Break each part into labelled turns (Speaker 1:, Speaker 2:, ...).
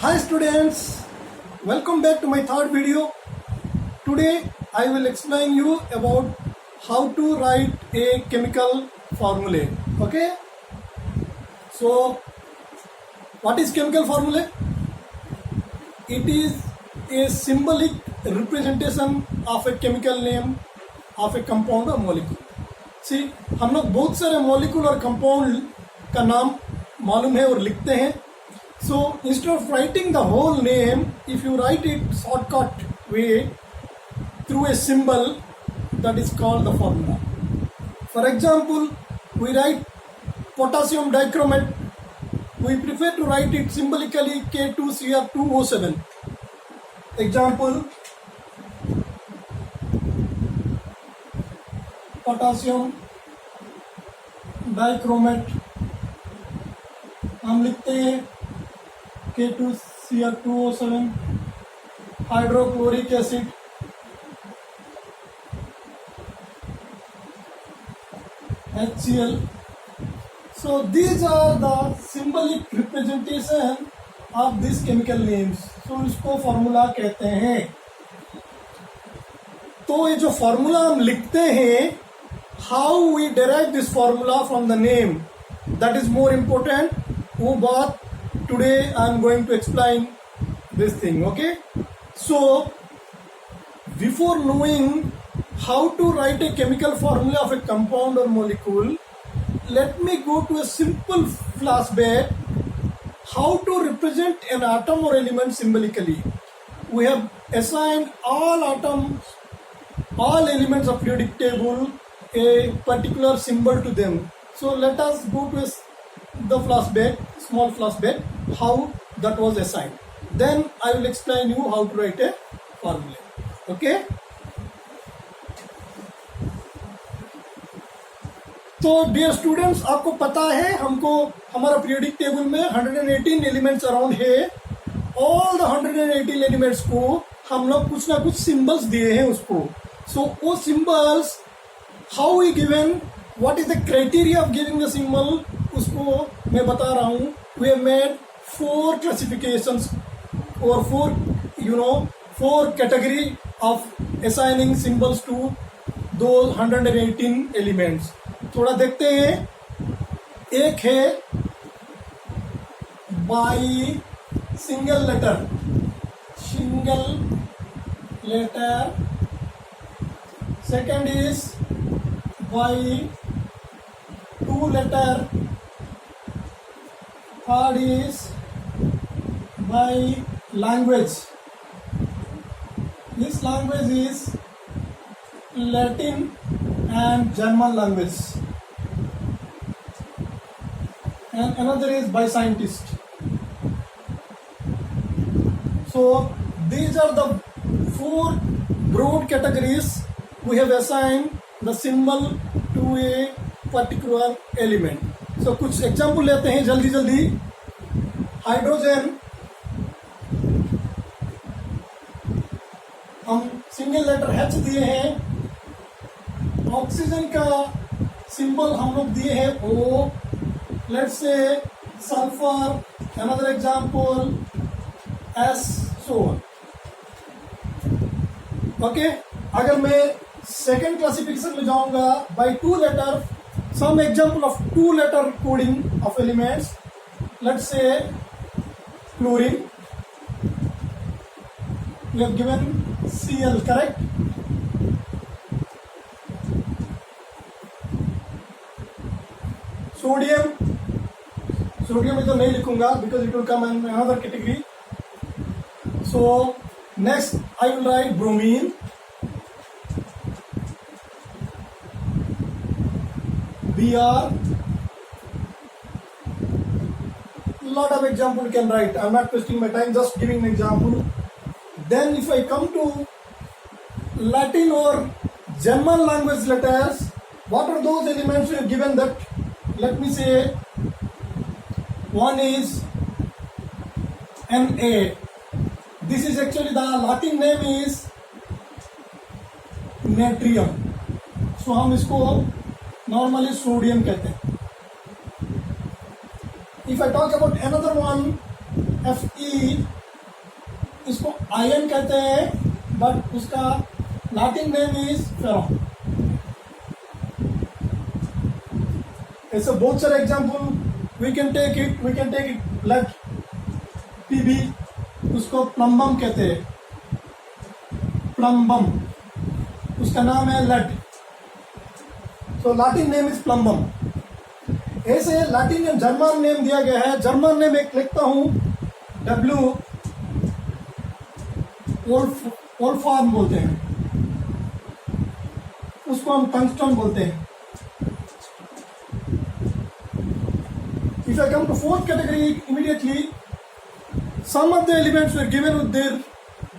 Speaker 1: Hi students, welcome back to my third video. Today I will explain you about how to write a chemical formula. Okay, so what is chemical formula? It is a symbolic representation of a chemical name of a compound or molecule. See, हम लोग बहुत सारे molecule और compound का नाम मालूम है और लिखते हैं. So instead of writing the whole name, if you write it shortcut way through a symbol, that is called the formula. For example, we write potassium dichromate. We prefer to write it symbolically K2Cr2O7. Example, potassium dichromate हम लिखते हैं K2Cr2O7. Hydrochloric acid HCl. So these are the symbolic representation of these chemical names. So इसको formula कहते हैं. तो ये जो formula हम लिखते हैं, how we derive this formula from the name, that is more important. वो बात today I am going to explain this thing. Okay, so before knowing how to write a chemical formula of a compound or molecule, let me go to a simple flashback how to represent an atom or element symbolically. We have assigned all atoms, all elements of periodic table a particular symbol to them. So let us go to the flashback, small flashback, how that was assigned. Then I will explain you how to write a formula. Okay. तो dear students, आपको पता है हमको हमारा periodic table में 118 elements around है. All the 118 elements को हम लोग कुछ ना कुछ सिंबल्स दिए हैं उसको. सो वो symbols how we given, what is the criteria of giving the symbol, उसको मैं बता रहा हूँ. वी हैव मेड 4 क्लासिफिकेशंस और 4 category of assigning symbols to दो 118 एलिमेंट्स. थोड़ा देखते हैं. एक है by single letter, second is by 2 letter, third is by language. This language is Latin and German language, and another is by scientist. So these are the 4 broad categories we have assigned the symbol to a particular element. So कुछ example लेते हैं जल्दी. Hydrogen हम single letter H दिए हैं. Oxygen का symbol हम लोग दिए हैं O. Let's say sulphur, another example S, so on. Okay, अगर मैं सेकेंड क्लासिफिकेशन में जाऊंगा by 2 letter, some example of 2 letter coding of elements. Let's say chlorine, we have given Cl, correct. Sodium इधर नहीं लिखूंगा because it will come in another category. So next I will write bromine, Br. Lot of example you can write. I'm not wasting my time, just giving an example. Then if I come to Latin or German language letters, what are those elements we have given that? Let me say one is Na. This is actually the Latin name is natrium. So हम इसको normally sodium कहते हैं. If I talk about another one, Fe, इसको ion कहते हैं, but उसका Latin name is फेरॉन। ऐसे बहुत सारे example we can take it blood Pb, उसको प्लम्बम कहते हैं, प्लम्बम उसका नाम है lead, so Latin name is plumbum. ऐसे लैटिन एंड जर्मन नेम दिया गया है। जर्मन नेम एक लिखता हूं, W वोल्फार्म बोलते हैं, उसको हम टंगस्टन बोलते हैं। If I come to fourth category, immediately some of the elements were given with their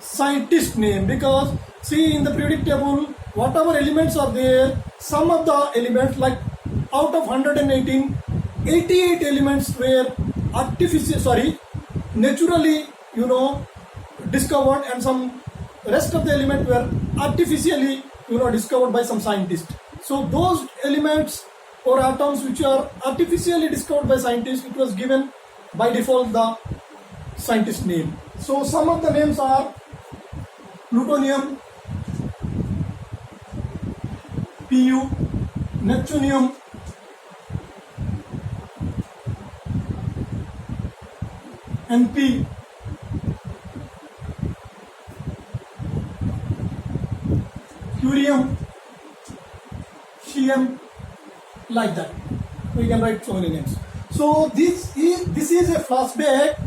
Speaker 1: scientist name, because see in the periodic table whatever elements are there, some of the elements, like out of 118, 88 elements were naturally discovered, and some rest of the elements were artificially discovered by some scientists. So those elements or atoms which are artificially discovered by scientists, it was given by default the scientist name. So some of the names are plutonium, Pu, neptunium, Np, curium, cesium, like that. We can write so many names. So this is a flashback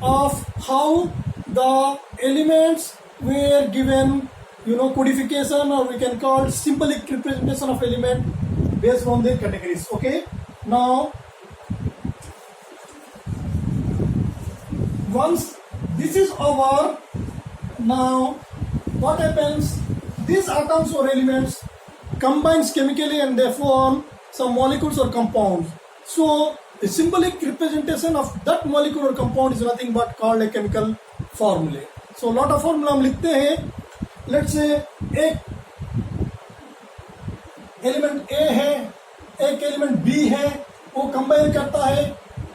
Speaker 1: of how the elements were given, codification, or we can call symbolic representation of element based on their categories. Okay. Now, once this is over, now what happens? These atoms or elements combines chemically and they form some molecules or compounds. So the symbolic representation of that molecule or compound is nothing but called a chemical formulae. So lot of formula हम लिखते हैं. Let's say एक element A है, एक element B है, वो combine करता है,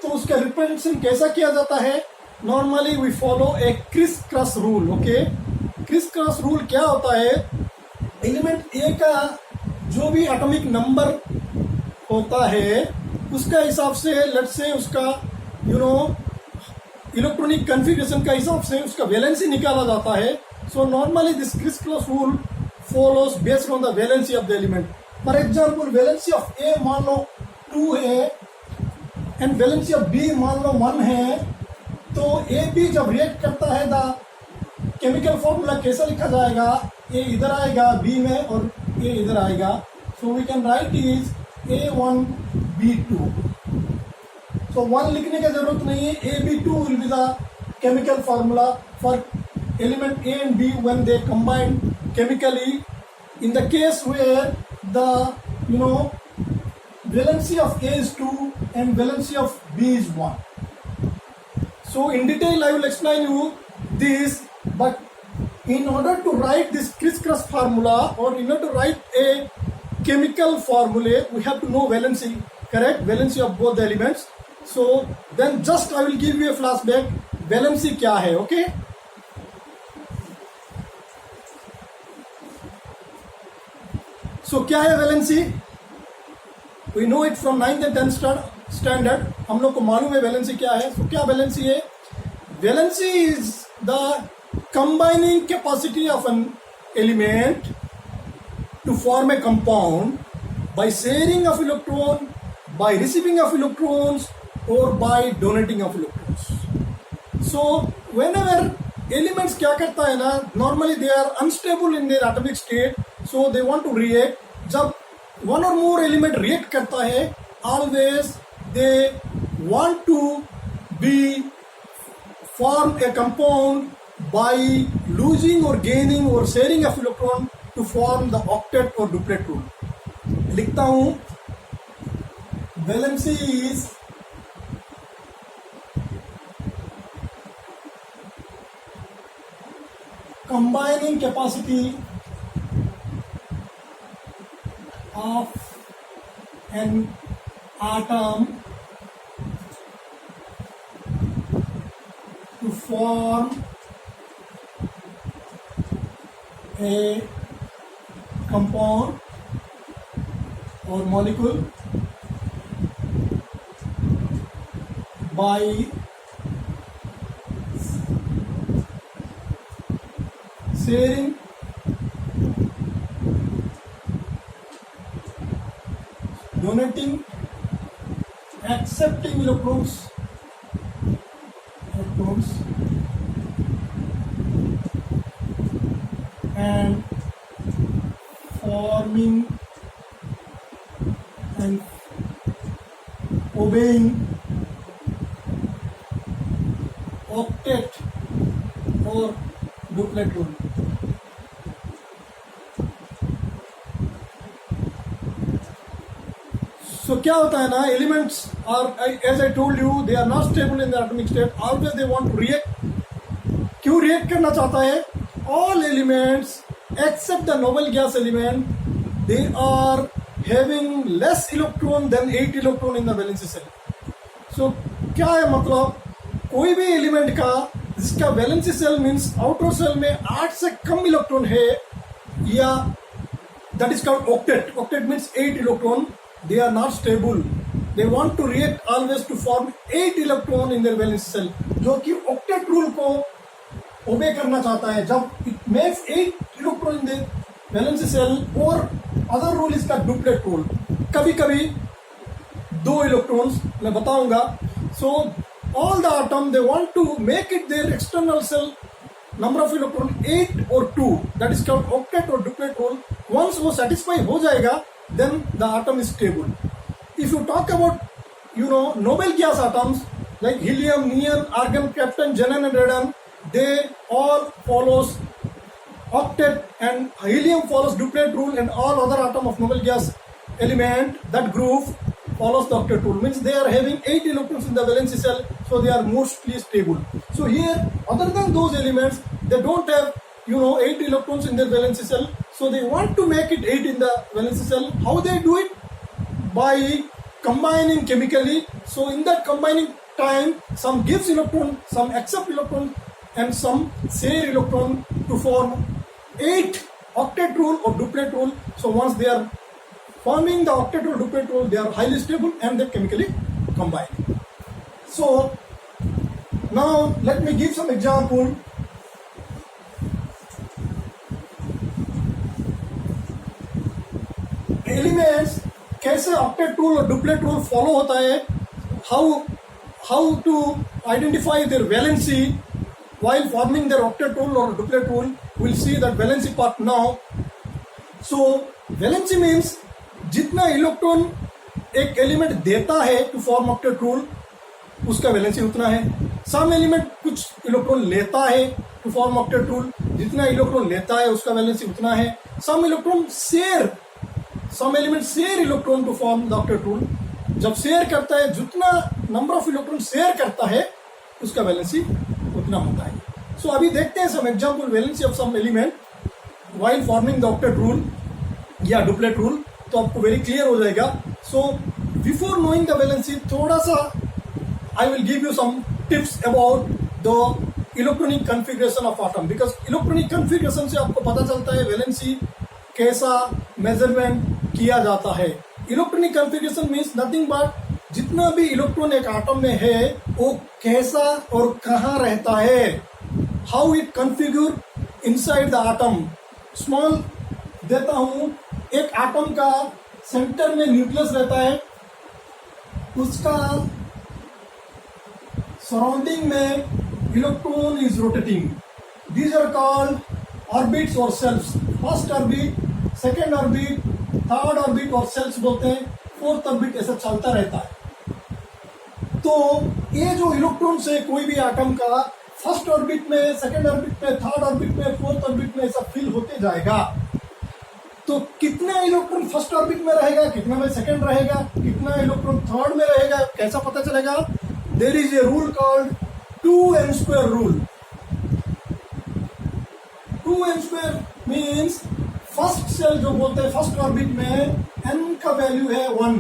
Speaker 1: तो उसका रिप्रेजेंटेशन कैसा किया जाता है? Normally we follow a criss cross rule. Okay, criss cross rule क्या होता है? एलिमेंट ए का जो भी एटॉमिक नंबर होता है उसका हिसाब से, लेट्स से उसका इलेक्ट्रॉनिक कॉन्फ़िगरेशन का हिसाब से उसका वैलेंसी निकाला जाता है. So normally this criss cross rule follows based on the valency of the element. For example, valency of a मान लो 2 है एंड वैलेंसी ऑफ बी मान लो 1 है, तो ए बी जब रिएक्ट करता है द केमिकल फॉर्मूला कैसा लिखा जाएगा? ए इधर आएगा बी में और ए इधर आएगा. So we can write is A1 B2. So 1 लिखने की जरूरत नहीं है. AB2 will be the chemical formula for element A and B when they combine chemically. In the case where the valency of A is 2 and valency of B is 1. So in detail I will explain you this, but in order to write this criss-cross formula, or in order to write a chemical formula, we have to know valency, correct? Valency of both the elements. So then just I will give you a flashback. Valency क्या है? Okay. So क्या है valency? We know it from 9th and 10th standard. हम लोग को मालूम है valency क्या है. So क्या valency है? Valency is the combining capacity of an element to form a compound by sharing of electron, by receiving of electrons, or by donating of electrons. So whenever elements क्या करता है ना, normally they are unstable in their atomic state, so they want to react. जब one or more element react करता है, always they want to be form a compound by losing or gaining or sharing of electron to form the octet or duplet rule. लिखता हूं, valency is combining capacity of an atom to form a compound or molecule by sharing donating accepting electrons and forming and obeying octet or duplet rule. So क्या होता है ना, elements are as I told you they are not stable in the atomic state, always they want to react. क्यों react करना चाहता है? All elements except the noble gas element they are having less electron than 8 electron in the valency shell. सो क्या है मतलब, कोई भी एलिमेंट का जिसका valency shell means outer shell में 8 से कम इलेक्ट्रॉन है, या that is called octet. Octet means 8 electron. They are not stable. They want to react always to form 8 electron in their valence cell, जो कि octet rule को obey करना चाहता है. जब it makes 8 electron in the valence cell, और other rule इसका duplet rule. कभी कभी 2 electrons मैं बताऊंगा. So all the atom they want to make it their external cell number of electron 8 or 2. That is called octet or duplet rule. Once वो satisfy हो जाएगा, then the atom is stable. If you talk about, noble gas atoms like helium, neon, argon, krypton, xenon and radon, they all follows octet, and helium follows duplet rule, and all other atom of noble gas element, that group follows the octet rule. Means they are having 8 electrons in the valence cell, so they are mostly stable. So here, other than those elements, they don't have 8 electrons in their valence cell, so they want to make it 8 in the valence cell. How they do it? By combining chemically. So in that combining time, some gives electron, some accept electron, and some share electron to form 8 octet rule or duplet rule. So once they are forming the octet or duplet rule, they are highly stable and they chemically combine. So now let me give some example. Elements कैसे octet rule और duplet rule follow होता है, how to identify their valency while forming their octet rule or duplet rule. We'll see that valency part now. So valency means जितना electron एक element देता है to form octet rule, उसका valency उतना है. Some element कुछ electron लेता है टू फॉर्म ऑक्टेट रूल, जितना इलेक्ट्रॉन लेता है उसका वैलेंसी उतना है. Some electron share, some element share electron to form the octet rule. जब शेयर करता है, जितना नंबर ऑफ इलेक्ट्रॉन शेयर करता है उसका वैलेंसी उतना होता है. सो अभी देखते हैं some example valency of some element while forming the octet rule या डुप्लेट रूल, तो आपको वेरी क्लियर हो जाएगा. So before knowing the valency, थोड़ा सा I will give you some tips about the electronic configuration of atom, because electronic configuration से आपको पता चलता है वैलेंसी कैसा मेजरमेंट किया जाता है. Electronic configuration means nothing but जितना भी इलेक्ट्रॉन एक एटम में है वो कैसा और कहाँ रहता है, how it configure inside the atom. Small देता हूं, एक एटम का सेंटर में न्यूक्लियस रहता है, उसका सराउंडिंग में electron is rotating. These are called orbits और shells. First orbit, second orbit, third orbit और सेल्स बोलते हैं. फोर्थ ऑर्बिट ऐसा चलता रहता है. तो ये जो इलेक्ट्रॉन से कोई भी एटम का फर्स्ट ऑर्बिट में, सेकेंड ऑर्बिट में, थर्ड ऑर्बिट में, फोर्थ ऑर्बिट में ऐसा फिल होते जाएगा. तो कितना इलेक्ट्रॉन फर्स्ट ऑर्बिट में रहेगा, कितना में सेकेंड रहेगा, कितना इलेक्ट्रॉन थर्ड में रहेगा, कैसा पता चलेगा? There is a rule called 2n² rule. 2n² means first shell जो बोलते हैं फर्स्ट ऑर्बिट में n का वैल्यू है 1,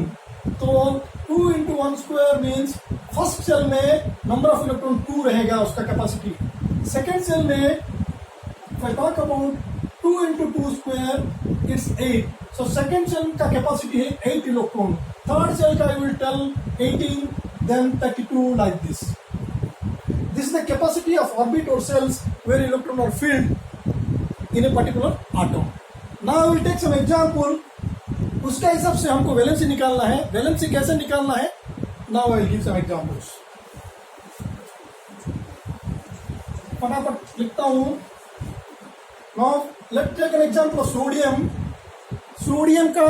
Speaker 1: तो 2 into 1² मीन्स फर्स्ट सेल में नंबर ऑफ इलेक्ट्रॉन 2 रहेगा उसका कैपेसिटी। सेकेंड सेल में if I talk about 2 into 2 square it's 8, so second cell का capacity है 8 electron, third cell का I will tell 18, then 32 like this. This is the capacity of orbit or cells where electrons are filled in a particular atom. Now I will take some example. उसका हिसाब से हमको valency निकालना है। Valency कैसे निकालना है? Now I will give some examples. फटाफट लिखता हूँ। Now let's take an example of sodium. Sodium का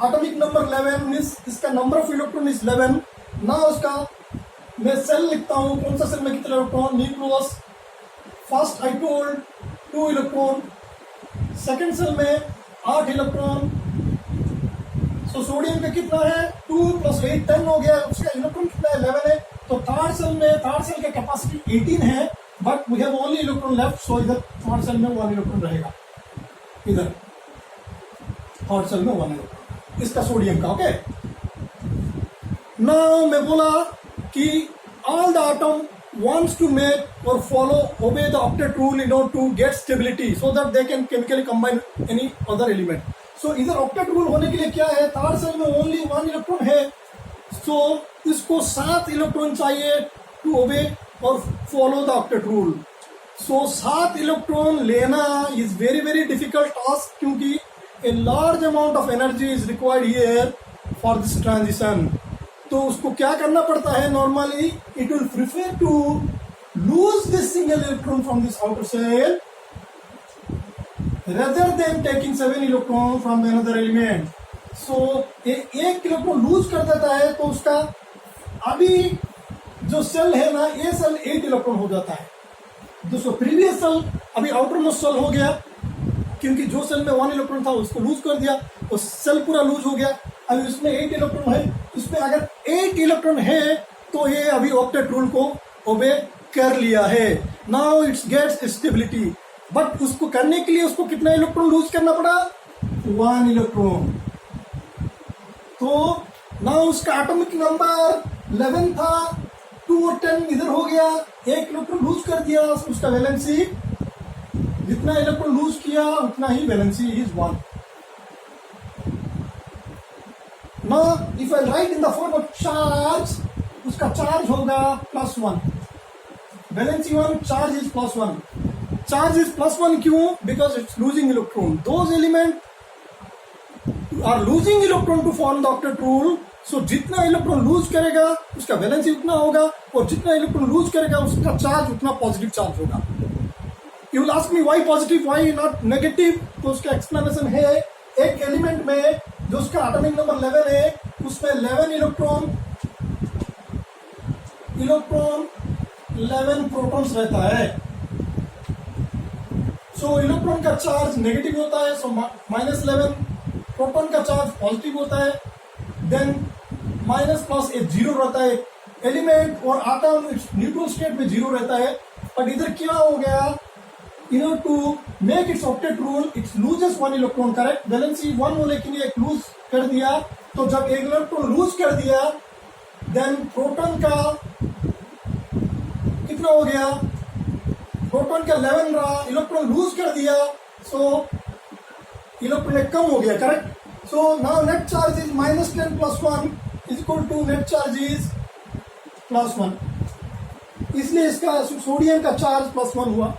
Speaker 1: एटॉमिक नंबर 11 मीन्स इसका नंबर ऑफ इलेक्ट्रॉन इज 11। ना उसका मैं सेल लिखता हूँ, कौन सा सेल में कितने electron, nucleus. First I told 2 electron, second shell में 8 इलेक्ट्रॉन। सो सोडियम का कितना है 2 + 8 10 हो गया। उसका इलेक्ट्रॉन कितना है 11 है। तो थर्ड सेल का कैपेसिटी 18 है, but we have only electron left, so इधर थर्ड सेल में 1 इलेक्ट्रॉन रहेगा। इधर थर्ड सेल में 1 इलेक्ट्रॉन इसका सोडियम का। ओके, नाउ मैं बोला कि all the atom wants to make or follow obey the octet rule in order to get stability so that they can chemically combine any other element. So इधर octet rule होने के लिए क्या है, third shell में only 1 electron है, so इसको 7 electron चाहिए टू ओबे और follow the octet rule. So 7 electron लेना is very very difficult task, क्योंकि a large amount of energy is required here for this transition. तो उसको क्या करना पड़ता है, normally it will prefer to lose this single electron from this outer shell rather than taking 7 electron from another element. सो एक electron lose कर देता है तो उसका अभी जो सेल है ना, ये सेल 8 इलेक्ट्रॉन हो जाता है। दोस्तों प्रीवियस सेल अभी आउटर मोस्ट सेल हो गया, क्योंकि जो सेल में 1 इलेक्ट्रॉन था उसको लूज कर दिया, तो सेल पूरा लूज हो गया। अभी इसमें 8 इलेक्ट्रॉन है, इसमें अगर 8 इलेक्ट्रॉन है तो ये अभी ऑक्टेट रूल को ओबे कर लिया है। Now it's gets stability, but उसको करने के लिए उसको कितना इलेक्ट्रॉन लूज करना पड़ा, 1 इलेक्ट्रॉन। तो नाउ उसका एटॉमिक नंबर 11 था, 2 और 10 इधर हो गया, 1 इलेक्ट्रॉन लूज कर दिया, उसका वैलेंसी जितना इलेक्ट्रॉन लूज किया उतना ही valency is 1। Now if I write in the form of charge, उसका चार्ज होगा +1, valency 1, charge is +1। Charge is +1 क्यों? Because it's losing electron. Those element are losing electron to form the octet rule. So जितना electron loose करेगा उसका valency उतना होगा, और जितना इलेक्ट्रॉन लूज करेगा उसका चार्ज उतना पॉजिटिव चार्ज होगा। You will ask me why positive, why not negative? तो उसका एक्सप्लेनेशन है, एक एलिमेंट में जो उसका एटॉमिक नंबर 11 है उसमें 11 इलेक्ट्रॉन 11 प्रोटॉन्स रहता है। सो इलेक्ट्रॉन का चार्ज नेगेटिव होता है, सो -11, प्रोटॉन का चार्ज पॉजिटिव होता है, देन माइनस प्लस एक 0 रहता है। एलिमेंट और आटम न्यूट्रल स्टेट में 0 रहता है, बट इधर क्या हो गया, in order to make its octet rule it loses 1 electron, correct. Valency 1 होने के लिए एक लूज कर दिया, तो जब एक इलेक्ट्रॉन लूज कर दिया देन प्रोटॉन का कितना हो गया, प्रोटॉन का 11 रहा, इलेक्ट्रॉन लूज कर दिया, सो इलेक्ट्रॉन एक कम हो गया, correct. So now net charge is -10 + 1 is equal to net charge is +1, इसलिए इसका सोडियम का चार्ज +1 हुआ।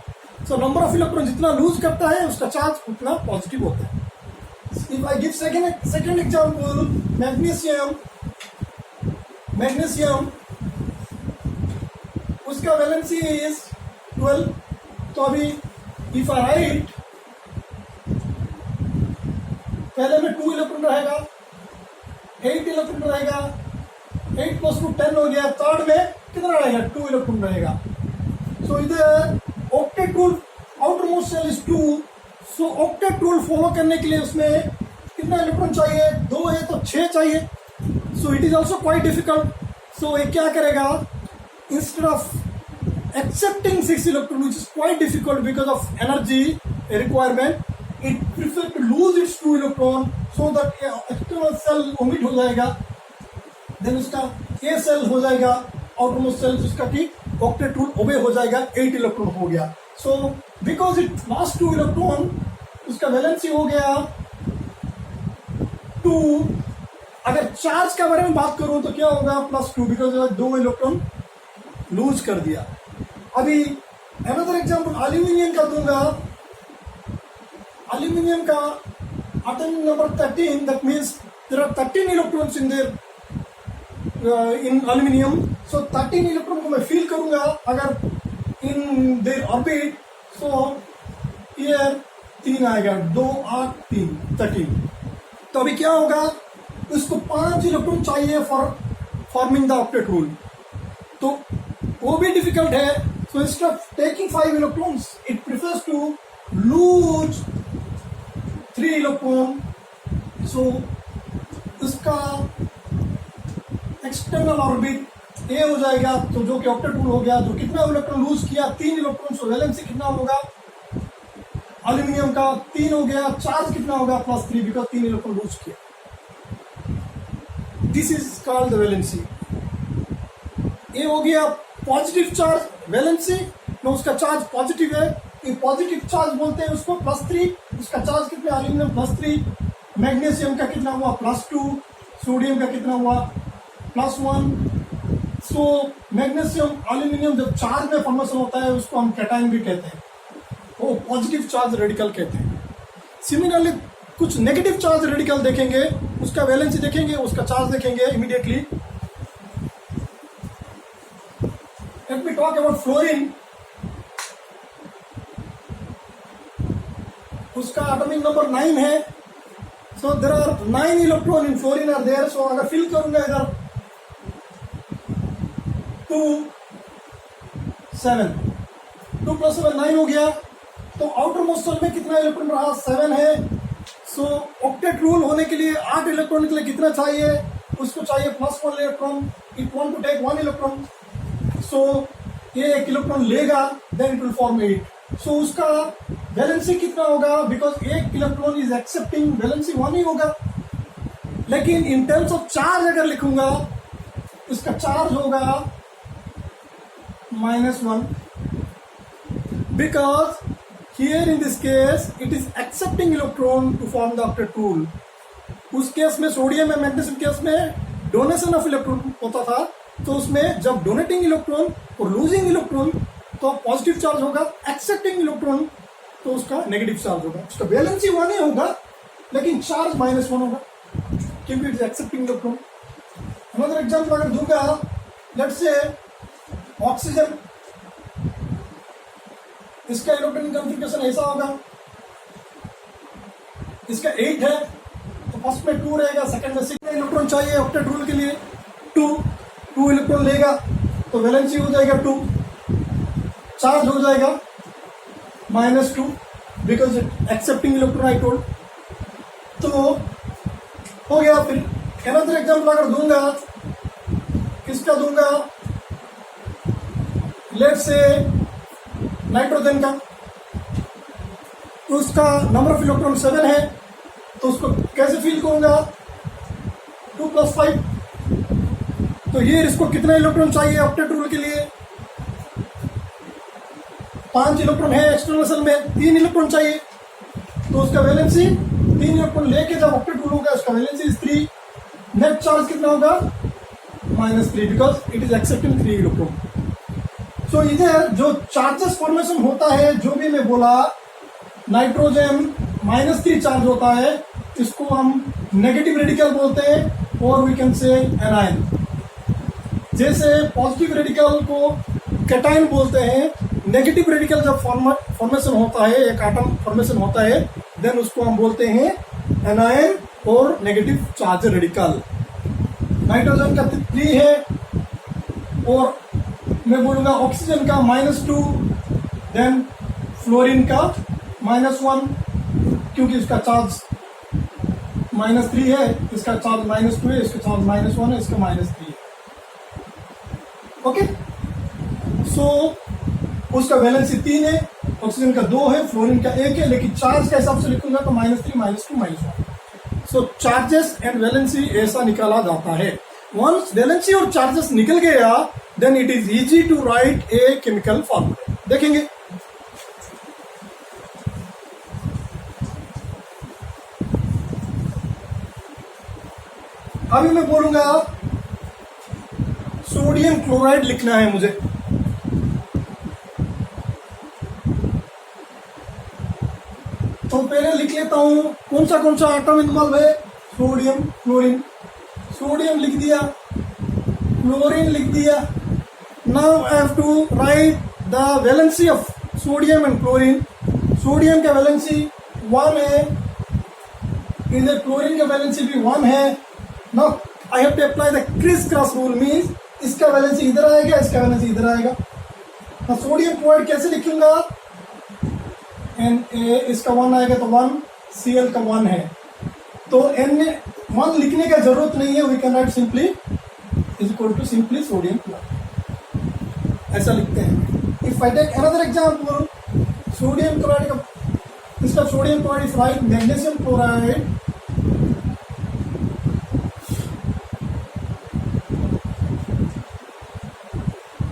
Speaker 1: सो नंबर ऑफ इलेक्ट्रॉन जितना लूज करता है उसका चार्ज उतना पॉजिटिव होता है। If I give second example, magnesium उसका वैलेंसी इज 12। तो अभी इफ आई राइट, पहले में 2 इलेक्ट्रॉन रहेगा, 8 इलेक्ट्रॉन रहेगा, 8 + 2 10 हो गया, थर्ड में कितना रहेगा 2 इलेक्ट्रॉन रहेगा। सो इधर octet rule outer most shell is 2, so octet rule follow करने के लिए उसमें कितना इलेक्ट्रॉन चाहिए, 2 है तो 6 चाहिए। So it is also quite difficult. So ये क्या करेगा, instead of accepting 6 electron which is quite difficult because of energy requirement, it prefer to lose its 2 electron so that external shell omit हो जाएगा, then उसका ए cell हो जाएगा, outermost shell जिसका कि ऑक्टेट रूल ओबे हो जाएगा, 8 इलेक्ट्रॉन हो गया। So because it lost 2 electron, उसका वैलेंसी हो गया 2। अगर चार्ज के बारे में बात करूं तो क्या होगा, +2, बिकॉज 2 इलेक्ट्रॉन लूज कर दिया। अभी अनदर एग्जांपल एल्यूमिनियम का दूंगा। एल्यूमिनियम का atom number 13, that means there are 13 electrons in there in aluminium. So 13 electron को मैं फील करूंगा अगर in their orbit. So here 3 आएगा, 2 8 3 13। तो अभी क्या होगा, उसको 5 इलेक्ट्रॉन चाहिए for forming the octet rule, तो वो भी डिफिकल्ट है। So instead of taking 5 electrons, it prefers to lose 3 electron. So इसका एक्सटर्नल ऑर्बिट ए हो जाएगा, तो जो कि ऑक्टेट रूल हो गया। जो कितना इलेक्ट्रॉन लूज किया, 3 इलेक्ट्रॉन। सो वैलेंसी कितना होगा एल्यूमिनियम का, 3 हो गया। चार्ज कितना होगा, +3, बिकॉज 3 इलेक्ट्रॉन लूज किया। This is called the valency. ये हो गया पॉजिटिव चार्ज वैलेंसी में, उसका चार्ज पॉजिटिव है, ये पॉजिटिव चार्ज बोलते हैं उसको, +3। उसका चार्ज कितना, एल्यूमिनियम +3। मैग्नीशियम का कितना हुआ, +2। सोडियम का कितना हुआ, +1। सो मैग्नीशियम एल्यूमिनियम जब चार्ज में फॉर्मेशन होता है उसको हम कैटायन भी कहते हैं, वो पॉजिटिव चार्ज रेडिकल कहते हैं। सिमिलरली कुछ नेगेटिव चार्ज रेडिकल देखेंगे, उसका वैलेंसी देखेंगे, उसका चार्ज देखेंगे immediately. Let me talk about fluorine. उसका एटॉमिक नंबर 9 है। So there are 9 electron in fluorine are there. So अगर फिल करूंगा इधर 2 7, 2 + 7 9 हो गया। तो आउटर मोस्ट शेल में कितना इलेक्ट्रॉन रहा, 7 है। सो ऑक्टेट रूल होने के लिए 8 इलेक्ट्रॉन के लिए कितना चाहिए, उसको चाहिए +1 electron. It want to take 1 electron. So ये 1 इलेक्ट्रॉन लेगा, then it will form 8। So उसका वैलेंसी कितना होगा, because 1 electron is accepting, valency 1 ही होगा। लेकिन इन टर्म्स ऑफ चार्ज अगर लिखूंगा, इसका चार्ज होगा -1, because here in this case it is accepting electron to form the octet rule. उस केस में सोडियम और मैग्नीशियम केस में डोनेशन ऑफ इलेक्ट्रॉन होता था, तो उसमें जब डोनेटिंग इलेक्ट्रॉन और लूजिंग इलेक्ट्रॉन तो पॉजिटिव चार्ज होगा, एक्सेप्टिंग इलेक्ट्रॉन तो उसका नेगेटिव चार्ज होगा। उसका वैलेंसी 1 ही होगा, लेकिन चार्ज -1 होगा, क्योंकि it is accepting electron. Another example अगर दूंगा, लेट्स से ऑक्सीजन, इसका इलेक्ट्रॉनिक कॉन्फ़िगरेशन ऐसा होगा, इसका 8 है, तो फर्स्ट में 2 रहेगा, सेकंड में 6 इलेक्ट्रॉन चाहिए ऑक्टेट रूल के लिए। 2 इलेक्ट्रॉन लेगा तो वैलेंसी हो जाएगा 2, चार्ज हो जाएगा -2, because it accepting electron I told. तो हो गया। फिर अनदर एग्जांपल अगर दूंगा, किसका दूंगा, लेट्स से नाइट्रोजन का, तो उसका नंबर ऑफ इलेक्ट्रॉन 7 है, तो उसको कैसे फील करूंगा, 2 + 5। तो ये इसको कितना इलेक्ट्रॉन चाहिए ऑक्टेट रूल के लिए, 5 इलेक्ट्रॉन है एक्सटर्नल शेल में, 3 इलेक्ट्रॉन चाहिए। तो उसका वैलेंसी 3 इलेक्ट्रॉन लेके जब ऑक्टेट रूल होगा, उसका वैलेंसी 3। नेट चार्ज कितना होगा, -3, because it is accepting 3 electron. So इधर जो चार्जेस फॉर्मेशन होता है, जो भी मैं बोला, नाइट्रोजन -3 चार्ज होता है, इसको हम नेगेटिव रेडिकल बोलते हैं, और वी कैन से एनायन। जैसे पॉजिटिव रेडिकल को कैटायन बोलते हैं, नेगेटिव रेडिकल जब फॉर्मेशन होता है, एक एटम फॉर्मेशन होता है, देन उसको हम बोलते हैं एनायन और नेगेटिव चार्ज रेडिकल। नाइट्रोजन का 3 है, और मैं बोलूंगा ऑक्सीजन का -2, देन फ्लोरीन का -1, क्योंकि इसका चार्ज -3 है, इसका चार्ज -2 है, इसका चार्ज -1 है, इसका -3 है। ओके, सो उसका वैलेंसी 3 है, ऑक्सीजन का 2 है, फ्लोरीन का 1 है, लेकिन चार्ज के हिसाब से लिखूंगा तो -3, -2, -1। सो चार्जेस एंड वैलेंसी ऐसा निकाला जाता है। वंस वैलेंसी और चार्जेस निकल गया, then it is easy to write a chemical formula. देखेंगे। अभी मैं बोलूंगा सोडियम क्लोराइड लिखना है मुझे। तो पहले लिख लेता हूं कौन सा आटम इन्वॉल्व है, सोडियम क्लोरीन। सोडियम लिख दिया, क्लोरीन लिख दिया। Now I have to write the valency of sodium and chlorine. Sodium का वैलेंसी 1 है, इधर क्लोरीन का वैलेंसी भी 1 है। Now I have to apply the criss cross rule, means इसका वैलेंसी इधर आएगा, इसका वैलेंसी इधर आएगा। तो सोडियम क्लोराइड कैसे लिखूंगा, Na इसका 1 आएगा तो 1, Cl का 1 है, तो Na1 लिखने का जरूरत नहीं है, we can write simply is equal to simply sodium chloride, ऐसा लिखते हैं। If I take another example, sodium chloride का, इसका sodium chloride is write magnesium chloride,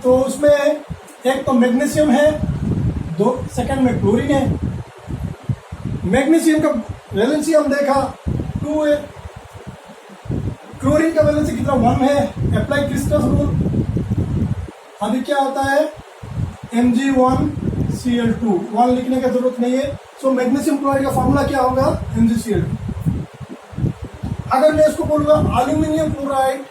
Speaker 1: तो उसमें एक तो मैग्नीशियम है, दो सेकंड में क्लोरीन है। मैग्नीशियम का वैलेंसी हम देखा 2 है, क्लोरीन का वैलेंसी कितना 1 है। अप्लाई क्रिस क्रॉस रूल, अभी क्या होता है Mg1Cl2, 1 लिखने का जरूरत नहीं है। सो मैग्नीशियम क्लोराइड का फॉर्मूला क्या होगा, Mgcl2। अगर मैं इसको बोलूंगा एल्यूमिनियम क्लोराइड,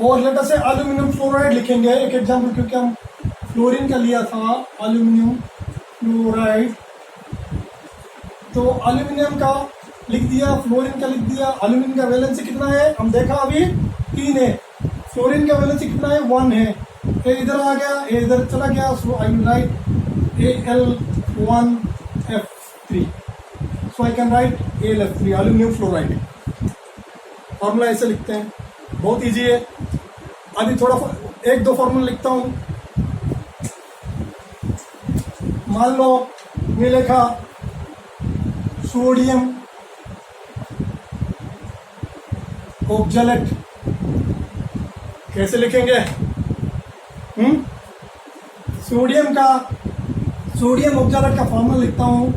Speaker 1: और लेटर से एल्यूमिनियम फ्लोराइड लिखेंगे एक एग्जांपल, क्योंकि हम फ्लोरीन का लिया था एल्यूमिनियम फ्लोराइड। तो एल्यूमिनियम का लिख दिया, फ्लोरीन का लिख दिया। एल्यूमिनियम का वैलेंसी कितना है हम देखा अभी 3 है, फ्लोरीन का वैलेंसी कितना है 1 है। ये इधर आ गया, ये इधर चला गया, so I will write Al1F3, so I can write Al3 aluminium fluoride. Formula ऐसे लिखते हैं, बहुत इजी है। अभी थोड़ा 1-2 फॉर्मूला लिखता हूं। मान लो मैं लिखा सोडियम ऑक्जेलेट, कैसे लिखेंगे, सोडियम ऑक्जेलेट का फॉर्मूला लिखता हूं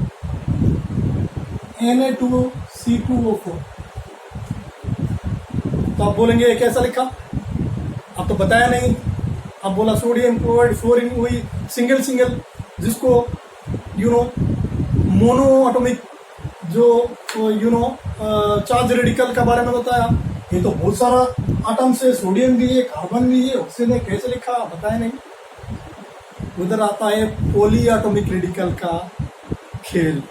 Speaker 1: Na2C2O4। तो आप बोलेंगे ये कैसा लिखा, अब तो बताया नहीं। अब बोला सोडियम क्लोराइड फ्लोरीन, वही सिंगल जिसको मोनो एटॉमिक जो चार्ज रेडिकल के बारे में बताया। ये तो बहुत सारा आटम से, सोडियम भी है, कार्बन भी है, ऑक्सीजन है, कैसे लिखा बताया नहीं। उधर आता है पॉली एटॉमिक रेडिकल का खेल,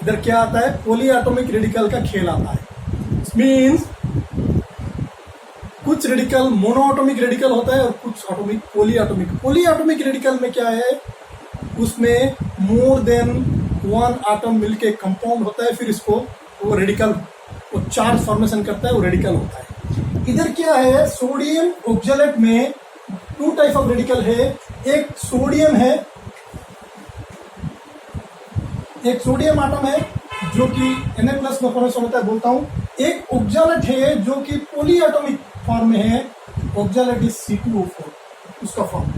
Speaker 1: इधर क्या आता है पॉली एटॉमिक रेडिकल का खेल आता है। मीन्स कुछ रेडिकल मोनोएटॉमिक रेडिकल होता है और कुछ एटॉमिक पॉली एटॉमिक रेडिकल में क्या है, उसमें मोर देन 1 एटम मिलके कंपाउंड होता है, फिर इसको वो रेडिकल वो चार्ज फॉर्मेशन करता है, वो रेडिकल होता है। इधर क्या है, सोडियम ऑक्जेलेट में 2 टाइप ऑफ रेडिकल है। एक सोडियम है, एक सोडियम आटम है जो कि Na+ में फॉर्मेशन होता है, बोलता हूं। एक ऑक्जेलेट है जो कि पॉली एटॉमिक फॉर्म में है, ऑक्जेलेट इज C2O4 उसका फॉर्म।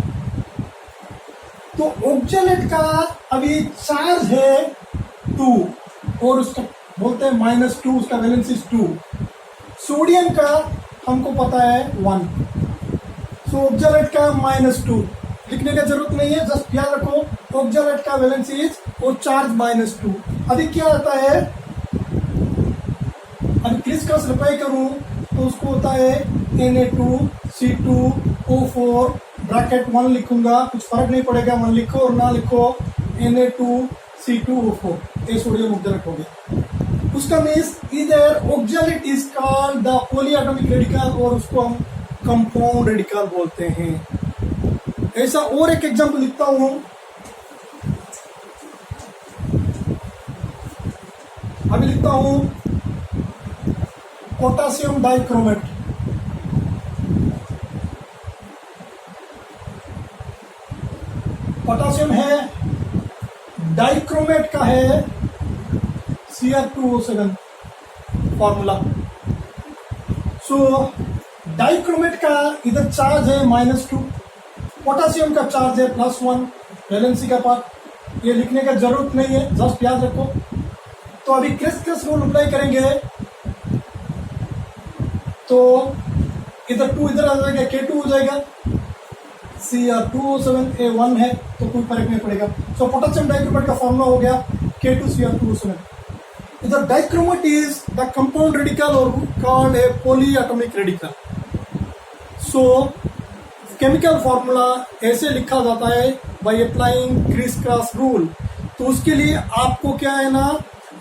Speaker 1: तो ऑक्जेलेट का अभी चार्ज है 2 और उसका बोलते हैं -2, उसका वैलेंसी 2। सोडियम का हमको पता है 1, सो ऑक्जेलेट का -2 लिखने का जरूरत नहीं है, जस्ट याद रखो ऑक्जेलेट का वैलेंसी इज और चार्ज -2। अभी क्या आता है, अभी क्रिस क्रॉस रिप्लाई करूं तो उसको होता है Na2C2O4 ब्रैकेट 1 लिखूंगा, कुछ फर्क नहीं पड़ेगा 1 लिखो और ना लिखो, Na2C2O4 ये सोडियम ऑक्जेलेट हो गया। उसका मीन्स इधर oxalate is called the polyatomic radical और उसको हम कंपाउंड रेडिकल बोलते हैं। ऐसा और एक एग्जांपल लिखता हूं, अभी लिखता हूं पोटेशियम डाइक्रोमेट। पोटेशियम है डाइक्रोमेट का है Cr2O7 फॉर्मूला। सो डाइक्रोमेट का इधर चार्ज है -2, पोटेशियम का चार्ज है +1, वैलेंसी का पार्ट। ये लिखने का जरूरत नहीं है, जस्ट याद रखो। तो अभी क्रिस रूल अप्लाई करेंगे तो इधर 2 इधर आ जाएगा, K2 हो जाएगा, Cr2O7 A1 है तो कोई फर्क नहीं पड़ेगा। सो पोटेशियम डाइक्रोमेट का फॉर्मूला हो गया K2Cr2O7। इधर dichromate is the compound radical और called a polyatomic radical. So chemical formula ऐसे लिखा जाता है by applying criss cross rule. तो उसके लिए आपको क्या है ना,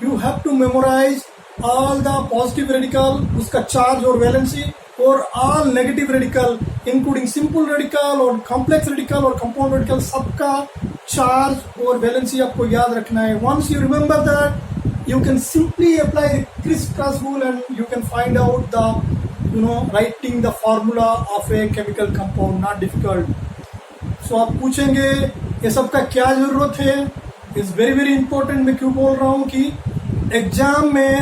Speaker 1: you have to memorise all the positive radical, उसका चार्ज और वैलेंसी, और all negative radical including simple radical और कॉम्प्लेक्स रेडिकल और कंपाउंड रेडिकल, सबका चार्ज और वैलेंसी आपको याद रखना है। Once you remember that, you can simply apply the criss-cross rule and you can find out the, writing the formula of a chemical compound, not difficult. So आप पूछेंगे ये सब का क्या जरूरत है, इज वेरी वेरी इंपॉर्टेंट। मैं क्यों बोल रहा हूँ कि एग्जाम में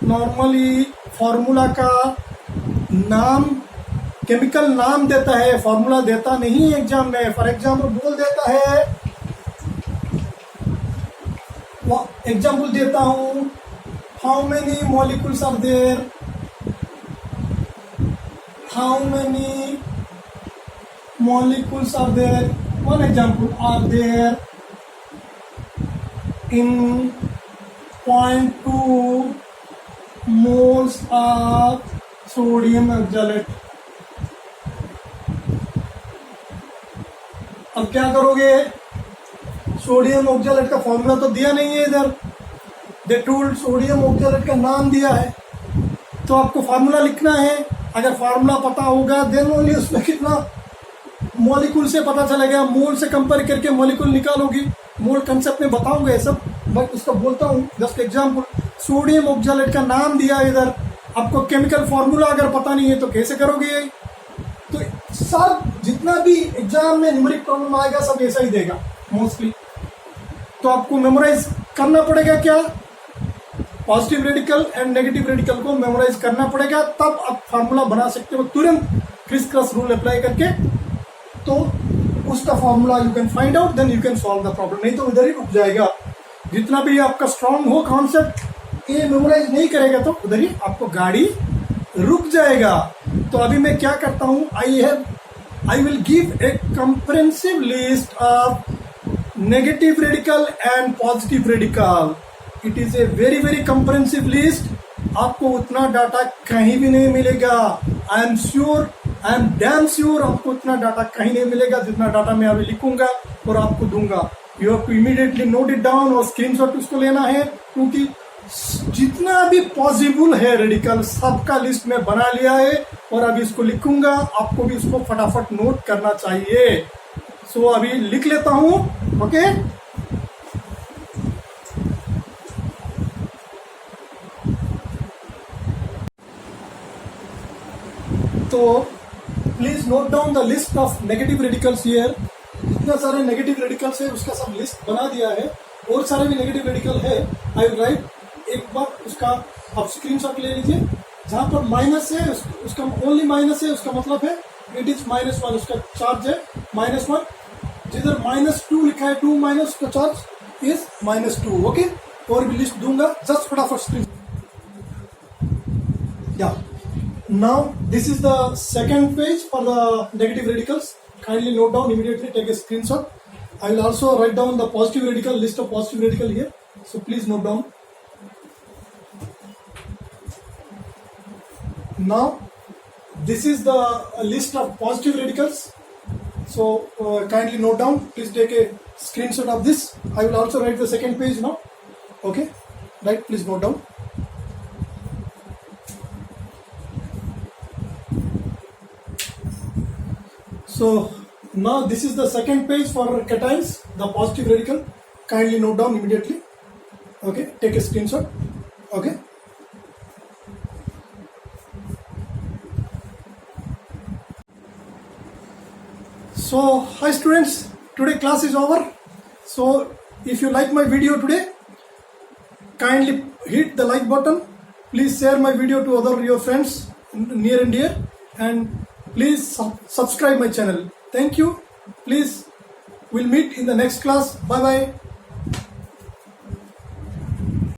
Speaker 1: नॉर्मली फॉर्मूला का नाम, केमिकल नाम देता है, फॉर्मूला देता नहीं एग्जाम में। फॉर एग्जाम्पल बोल देता है, एग्जाम्पल देता हूं, how many molecules are there, how many molecules are there, one example, are there in 0.2 moles of sodium oxalate। अब क्या करोगे, सोडियम ऑक्सैलेट का फॉर्मूला तो दिया नहीं है इधर, दे टोल्ड सोडियम ऑक्सैलेट का नाम दिया है, तो आपको फार्मूला लिखना है। अगर फार्मूला पता होगा देन ओनली उसमें कितना मॉलिक्यूल से पता चलेगा, मोल से कंपेयर करके मॉलिक्यूल निकालोगी। मोल कंसेप्ट में बताऊंगा ये सब, बट उसका बोलता हूँ जस्ट एग्जाम्पल। सोडियम ऑक्सैलेट का नाम दिया इधर, आपको केमिकल फॉर्मूला अगर पता नहीं है तो कैसे करोगे। तो सब जितना भी एग्जाम में न्यूमेरिक प्रॉब्लम आएगा सब ऐसा ही देगा मोस्टली। तो आपको मेमोराइज करना पड़ेगा क्या, positive radical and negative radical को मेमोराइज करना पड़ेगा, तब आप फार्मूला बना सकते हो तुरंत क्रिस क्रॉस रूल अप्लाई करके। तो उसका formula you can find out, then you can solve the problem. नहीं तो उधर ही रुक जाएगा। जितना भी आपका स्ट्रांग हो कॉन्सेप्ट, ये मेमोराइज नहीं करेगा तो उधर ही आपको गाड़ी रुक जाएगा। तो अभी मैं क्या करता हूं, आई will give a comprehensive list of negative radical and positive radical. It is a very very comprehensive list. आपको उतना डाटा कहीं भी नहीं मिलेगा। आई एम डैम श्योर आपको उतना डाटा कहीं नहीं मिलेगा जितना डाटा मैं अभी लिखूंगा और आपको दूंगा। You have to immediately note it down और स्क्रीनशॉट उसको लेना है, क्योंकि जितना भी पॉसिबल है रेडिकल सबका लिस्ट में बना लिया है और अभी इसको लिखूंगा। आपको भी इसको फटाफट नोट करना चाहिए। सो अभी लिख लेता हूं, ओके। तो please note down the list of negative radicals here. जितना सारे नेगेटिव रेडिकल्स है उसका सब लिस्ट बना दिया है, और सारे भी नेगेटिव रेडिकल है। आई विल राइट, एक बार उसका आप स्क्रीनशॉट ले लीजिए। जहां पर माइनस है उसका ओनली माइनस है, उसका मतलब है इट इज -1, उसका चार्ज है -1। जिधर -2 लिखा है, 2 माइनस, उसका चार्ज इज -2, ओके। और भी लिस्ट दूंगा, जस्ट फटाफट स्क्रीन। या now this is the second page for the negative radicals. Kindly note down immediately, take a screenshot. I will also write down the positive radical, list of positive radical here, so please note down. Now this is the list of positive radicals, so kindly note down, please take a screenshot of this. I will also write the second page now, okay. Right, please note down. So now this is the second page for cations, the positive radical. Kindly note down immediately, okay. Take a screenshot, okay. So hi students, today class is over. So if you like my video today, kindly hit the like button. Please share my video to other your friends near and dear, and please subscribe my channel. Thank you. Please, we'll meet in the next class. Bye bye.